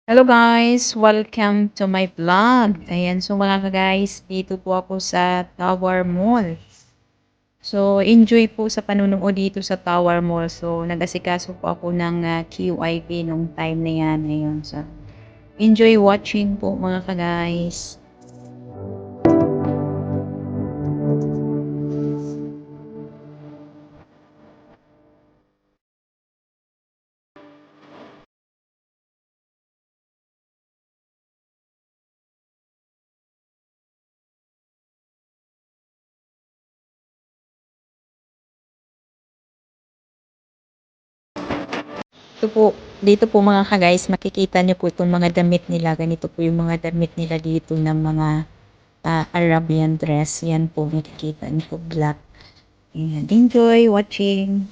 Hello guys! Welcome to my vlog. Ayan, so mga guys, dito po ako sa Tower Mall. So, enjoy po sa panunood dito sa Tower Mall. So, nag-asikaso po ako ng QIP nung time na yan. Ayun, so, enjoy watching po mga guys. Ito po, dito po mga guys, makikita niyo po itong mga damit nila. Ganito po yung mga damit nila dito ng mga Arabian dress. Yan po, makikita niyo po, black. Ayan, enjoy watching.